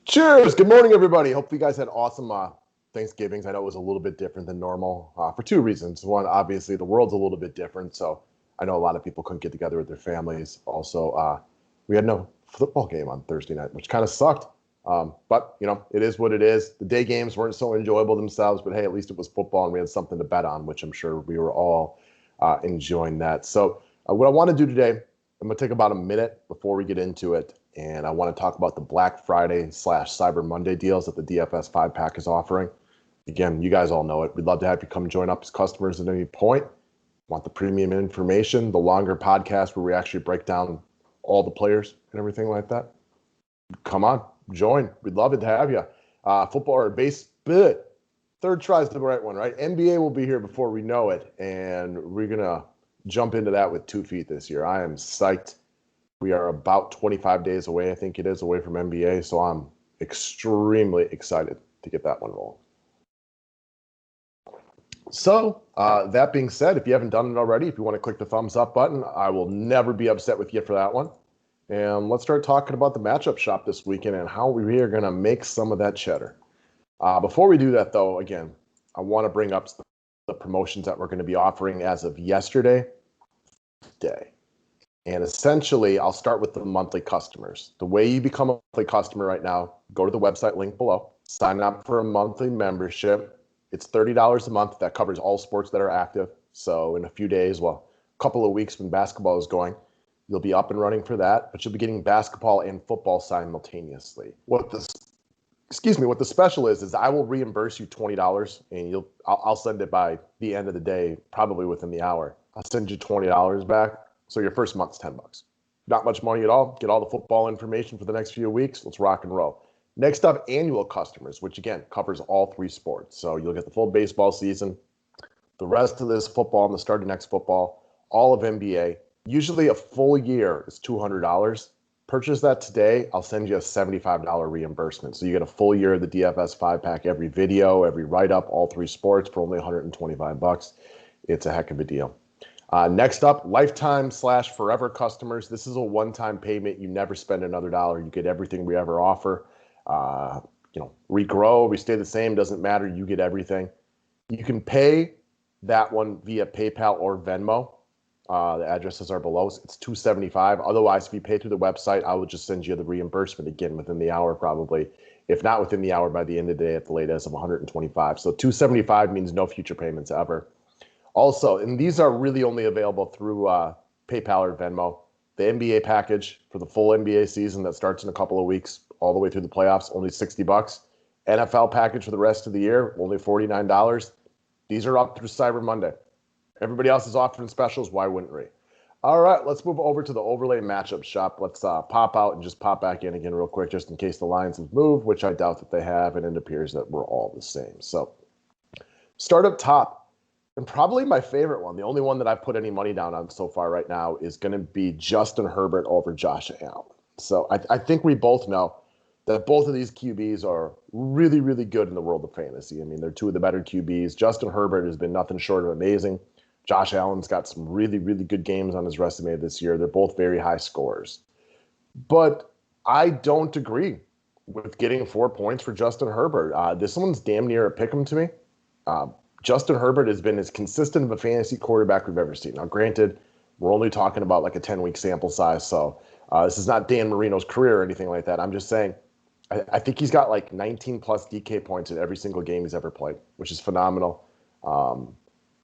Cheers. Good morning, everybody. Hope you guys had awesome Thanksgivings. I know it was a little bit different than normal for two reasons. One, obviously, the world's a little bit different, so I know a lot of people couldn't get together with their families. Also, we had no football game on Thursday night, which kind of sucked. But, it is what it is. The day games weren't so enjoyable themselves, but hey, at least it was football and we had something to bet on, which I'm sure we were all enjoying that. So what I want to do today, I'm going to take about a minute before we get into it. And I want to talk about the Black Friday / Cyber Monday deals that the DFS 5-pack is offering. Again, you guys all know it. We'd love to have you come join up as customers at any point. Want the premium information, the longer podcast where we actually break down all the players and everything like that. Come on, join. We'd love it to have you. Football or third try's the right one, right? NBA will be here before we know it, and we're going to jump into that with 2 feet this year. I am psyched. We are about 25 days away, I think it is, away from NBA, so I'm extremely excited to get that one rolling. So, that being said, if you haven't done it already, if you want to click the thumbs up button, I will never be upset with you for that one. And let's start talking about the matchup shop this weekend and how we are going to make some of that cheddar. Before we do that, though, again, I want to bring up the promotions that we're going to be offering as of yesterday. And essentially, I'll start with the monthly customers. The way you become a monthly customer right now, go to the website link below, sign up for a monthly membership. It's $30 a month. That covers all sports that are active. So in a few days, a couple of weeks when basketball is going, you'll be up and running for that, but you'll be getting basketball and football simultaneously. What the special is I will reimburse you $20 and I'll send it by the end of the day, probably within the hour. I'll send you $20 back. So your first month's $10. Not much money at all. Get all the football information for the next few weeks. Let's rock and roll. Next up, annual customers, which again covers all three sports. So you'll get the full baseball season, the rest of this football and the start of next football, all of NBA. Usually a full year is $200. Purchase that today. I'll send you a $75 reimbursement. So you get a full year of the DFS 5-pack, every video, every write-up, all three sports for only $125. It's a heck of a deal. Next up, lifetime / forever customers. This is a one-time payment. You never spend another dollar. You get everything we ever offer. We grow, we stay the same, doesn't matter. You get everything. You can pay that one via PayPal or Venmo. The addresses are below. It's $275. Otherwise, if you pay through the website, I will just send you the reimbursement again within the hour, probably. If not within the hour, by the end of the day at the latest of $125. So $275 means no future payments ever. Also, and these are really only available through PayPal or Venmo, the NBA package for the full NBA season that starts in a couple of weeks all the way through the playoffs, only $60. NFL package for the rest of the year, only $49. These are up through Cyber Monday. Everybody else is offering specials. Why wouldn't we? All right, let's move over to the overlay matchup shop. Let's pop out and just pop back in again real quick, just in case the lines have moved, which I doubt that they have, and it appears that we're all the same. So start up top. And probably my favorite one, the only one that I've put any money down on so far right now, is going to be Justin Herbert over Josh Allen. So I think we both know that both of these QBs are really, really good in the world of fantasy. I mean, they're two of the better QBs. Justin Herbert has been nothing short of amazing. Josh Allen's got some really, really good games on his resume this year. They're both very high scorers. But I don't agree with getting 4 points for Justin Herbert. This one's damn near a pick'em to me. Justin Herbert has been as consistent of a fantasy quarterback we've ever seen. Now, granted, we're only talking about like a 10-week sample size, so this is not Dan Marino's career or anything like that. I'm just saying I think he's got like 19-plus DK points in every single game he's ever played, which is phenomenal.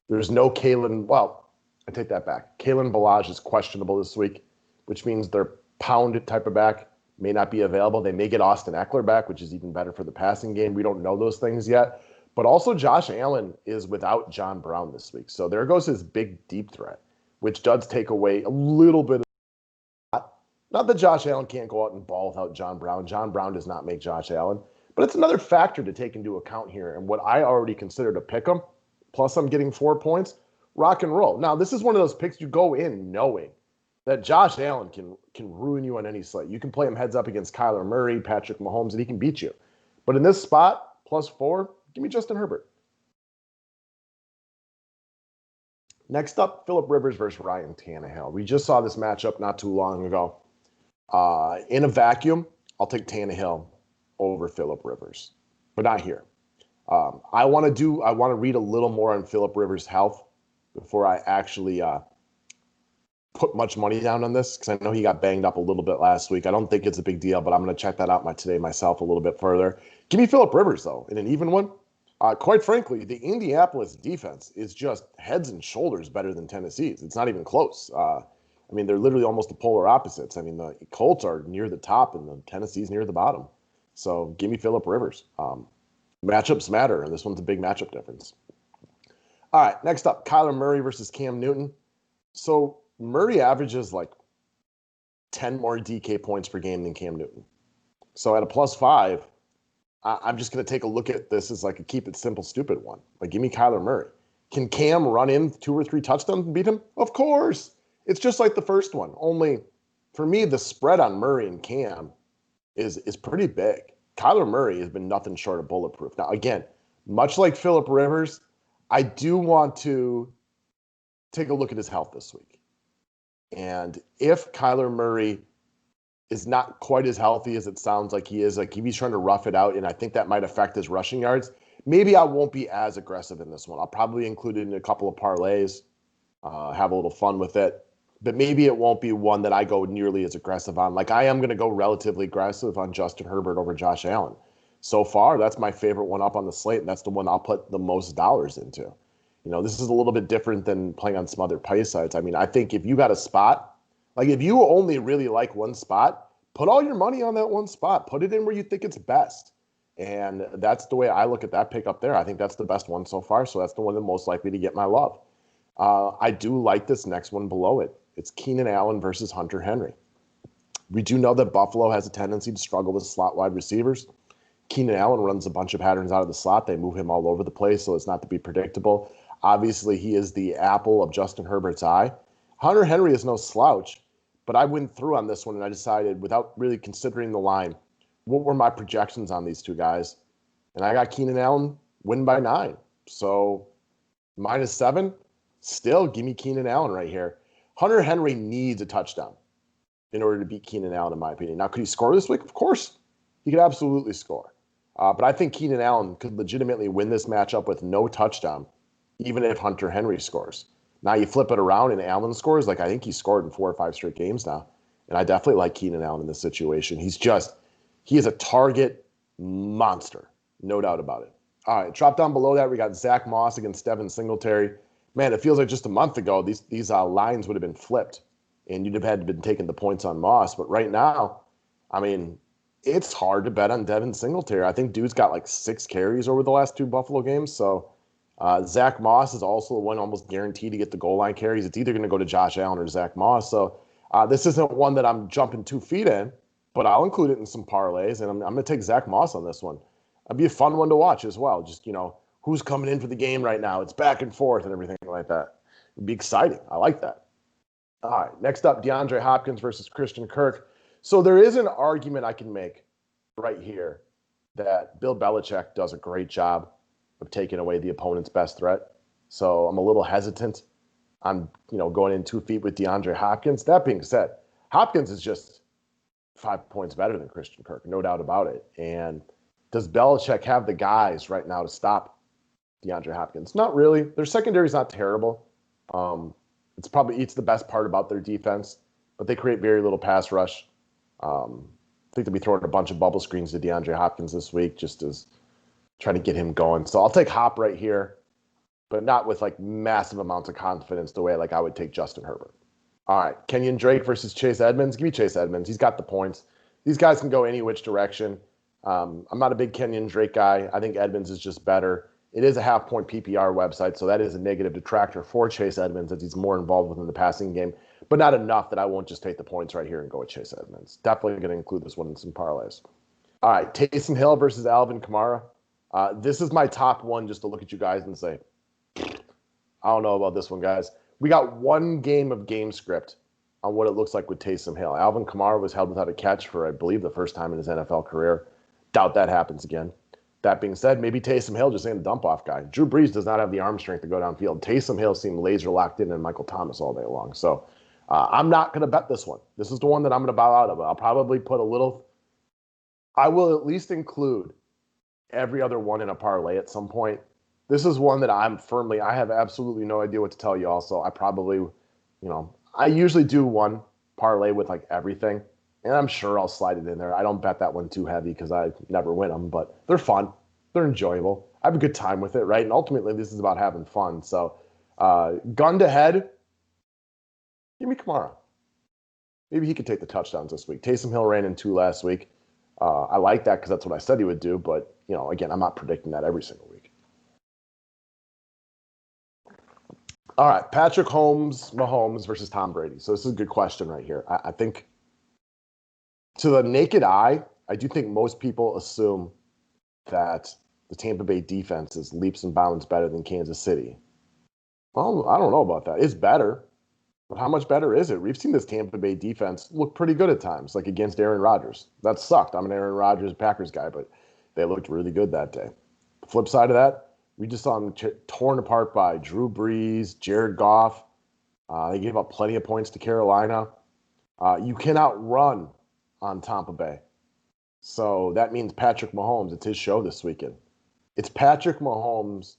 There's no Kalen. Well, I take that back. Kalen Ballage is questionable this week, which means their pound type of back may not be available. They may get Austin Eckler back, which is even better for the passing game. We don't know those things yet. But also Josh Allen is without John Brown this week. So there goes his big deep threat, which does take away a little bit of that. Not that Josh Allen can't go out and ball without John Brown. John Brown does not make Josh Allen. But it's another factor to take into account here. And what I already considered a pick 'em, plus I'm getting 4 points, rock and roll. Now, this is one of those picks you go in knowing that Josh Allen can ruin you on any slate. You can play him heads up against Kyler Murray, Patrick Mahomes, and he can beat you. But in this spot, +4, give me Justin Herbert. Next up, Phillip Rivers versus Ryan Tannehill. We just saw this matchup not too long ago. In a vacuum, I'll take Tannehill over Phillip Rivers, but not here. I want to read a little more on Phillip Rivers' health before I actually put much money down on this, because I know he got banged up a little bit last week. I don't think it's a big deal, but I'm going to check that out today myself a little bit further. Give me Phillip Rivers, though, in an even one. Quite frankly, the Indianapolis defense is just heads and shoulders better than Tennessee's. It's not even close. I mean, they're literally almost the polar opposites. I mean, the Colts are near the top and the Tennessee's near the bottom. So give me Phillip Rivers. Matchups matter, and this one's a big matchup difference. All right, next up, Kyler Murray versus Cam Newton. So Murray averages like 10 more DK points per game than Cam Newton. So at a +5, I'm just going to take a look at this as like a keep it simple, stupid one. Like, give me Kyler Murray. Can Cam run in 2 or 3 touchdowns and beat him? Of course. It's just like the first one. Only, for me, the spread on Murray and Cam is pretty big. Kyler Murray has been nothing short of bulletproof. Now, again, much like Phillip Rivers, I do want to take a look at his health this week. And if Kyler Murray is not quite as healthy as it sounds like he is, like if he's trying to rough it out, and I think that might affect his rushing yards, maybe I won't be as aggressive in this one. I'll probably include it in a couple of parlays, have a little fun with it. But maybe it won't be one that I go nearly as aggressive on. Like, I am going to go relatively aggressive on Justin Herbert over Josh Allen. So far, that's my favorite one up on the slate, and that's the one I'll put the most dollars into. You know, this is a little bit different than playing on some other play sites. I mean, I think if you got a spot, like if you only really like one spot, put all your money on that one spot. Put it in where you think it's best. And that's the way I look at that pick up there. I think that's the best one so far, so that's the one that's most likely to get my love. I do like this next one below it. It's Keenan Allen versus Hunter Henry. We do know that Buffalo has a tendency to struggle with slot wide receivers. Keenan Allen runs a bunch of patterns out of the slot. They move him all over the place, so it's not to be predictable. Obviously, he is the apple of Justin Herbert's eye. Hunter Henry is no slouch, but I went through on this one and I decided, without really considering the line, what were my projections on these two guys? And I got Keenan Allen win by 9. So -7, still give me Keenan Allen right here. Hunter Henry needs a touchdown in order to beat Keenan Allen, in my opinion. Now, could he score this week? Of course. He could absolutely score. But I think Keenan Allen could legitimately win this matchup with no touchdown, even if Hunter Henry scores. Now, you flip it around and Allen scores. Like, I think he's scored in 4 or 5 straight games now. And I definitely like Keenan Allen in this situation. He is a target monster. No doubt about it. All right, drop down below that. We got Zach Moss against Devin Singletary. Man, it feels like just a month ago, these lines would have been flipped, and you'd have had to been taking the points on Moss. But right now, I mean, it's hard to bet on Devin Singletary. I think dude's got like 6 carries over the last 2 Buffalo games. So Zach Moss is also the one almost guaranteed to get the goal line carries. It's either going to go to Josh Allen or Zach Moss. So this isn't one that I'm jumping 2 feet in, but I'll include it in some parlays, and I'm going to take Zach Moss on this one. It'd be a fun one to watch as well. Just, you know, who's coming in for the game right now? It's back and forth and everything like that. It'd be exciting. I like that. All right, next up, DeAndre Hopkins versus Christian Kirk. So there is an argument I can make right here that Bill Belichick does a great job of taking away the opponent's best threat. So I'm a little hesitant on, going in 2 feet with DeAndre Hopkins. That being said, Hopkins is just 5 points better than Christian Kirk, no doubt about it. And does Belichick have the guys right now to stop DeAndre Hopkins? Not really. Their secondary is not terrible. It's the best part about their defense, but they create very little pass rush. I think they'll be throwing a bunch of bubble screens to DeAndre Hopkins this week, just as trying to get him going. So I'll take Hop right here, but not with like massive amounts of confidence the way like I would take Justin Herbert. All right, Kenyon Drake versus Chase Edmonds. Give me Chase Edmonds. He's got the points. These guys can go any which direction. I'm not a big Kenyon Drake guy. I think Edmonds is just better. It is a half-point PPR website, so that is a negative detractor for Chase Edmonds as he's more involved within the passing game, but not enough that I won't just take the points right here and go with Chase Edmonds. Definitely going to include this one in some parlays. All right, Taysom Hill versus Alvin Kamara. This is my top one just to look at you guys and say, I don't know about this one, guys. We got one game of game script on what it looks like with Taysom Hill. Alvin Kamara was held without a catch for, I believe, the first time in his NFL career. Doubt that happens again. That being said, maybe Taysom Hill just ain't a dump-off guy. Drew Brees does not have the arm strength to go downfield. Taysom Hill seemed laser locked in Michael Thomas all day long. So I'm not going to bet this one. This is the one that I'm going to bow out of. I'll probably put a little I will at least include every other one in a parlay at some point. This is one that I have absolutely no idea what to tell you also. I probably, I usually do one parlay with like everything, and I'm sure I'll slide it in there. I don't bet that one too heavy because I never win them, but they're fun. They're enjoyable. I have a good time with it, right? And ultimately, this is about having fun. So, gun to head, give me Kamara. Maybe he could take the touchdowns this week. Taysom Hill ran in 2 last week. I like that because that's what I said he would do. But, again, I'm not predicting that every single week. All right, Patrick Mahomes versus Tom Brady. So this is a good question right here. I think to the naked eye, I do think most people assume that the Tampa Bay defense is leaps and bounds better than Kansas City. Well, I don't know about that. It's better, but how much better is it? We've seen this Tampa Bay defense look pretty good at times, like against Aaron Rodgers. That sucked. I'm an Aaron Rodgers Packers guy, but they looked really good that day. The flip side of that, we just saw them torn apart by Drew Brees, Jared Goff. They gave up plenty of points to Carolina. You cannot run on Tampa Bay. So that means Patrick Mahomes, it's his show this weekend. It's Patrick Mahomes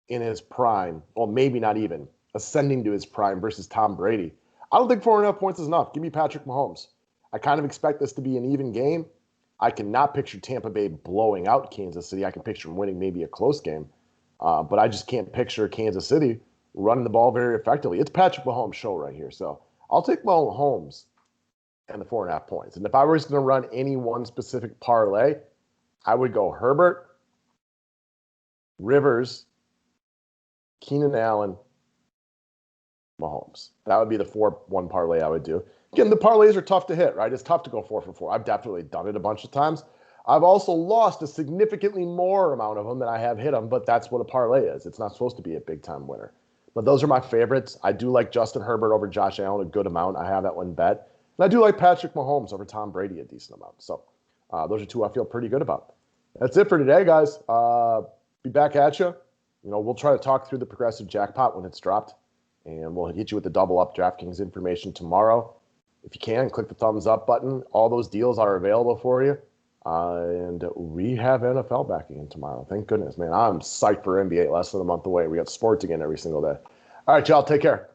in his prime, well, maybe not even, ascending to his prime versus Tom Brady. I don't think 4.5 points is enough. Give me Patrick Mahomes. I kind of expect this to be an even game. I cannot picture Tampa Bay blowing out Kansas City. I can picture them winning maybe a close game. But I just can't picture Kansas City running the ball very effectively. It's Patrick Mahomes' show right here. So I'll take Mahomes and the 4.5 points. And if I was going to run any one specific parlay, I would go Herbert, Rivers, Keenan Allen, Mahomes. That would be the 4-1 parlay I would do. Again, the parlays are tough to hit, right? It's tough to go 4 for 4. I've definitely done it a bunch of times. I've also lost a significantly more amount of them than I have hit them, but that's what a parlay is. It's not supposed to be a big-time winner. But those are my favorites. I do like Justin Herbert over Josh Allen a good amount. I have that one bet. And I do like Patrick Mahomes over Tom Brady a decent amount. So those are two I feel pretty good about. That's it for today, guys. Be back at you. We'll try to talk through the progressive jackpot when it's dropped, and we'll hit you with the double up DraftKings information tomorrow. If you can, click the thumbs up button. All those deals are available for you. And we have NFL back again tomorrow. Thank goodness, man. I'm psyched for NBA, less than a month away. We got sports again every single day. All right, y'all, take care.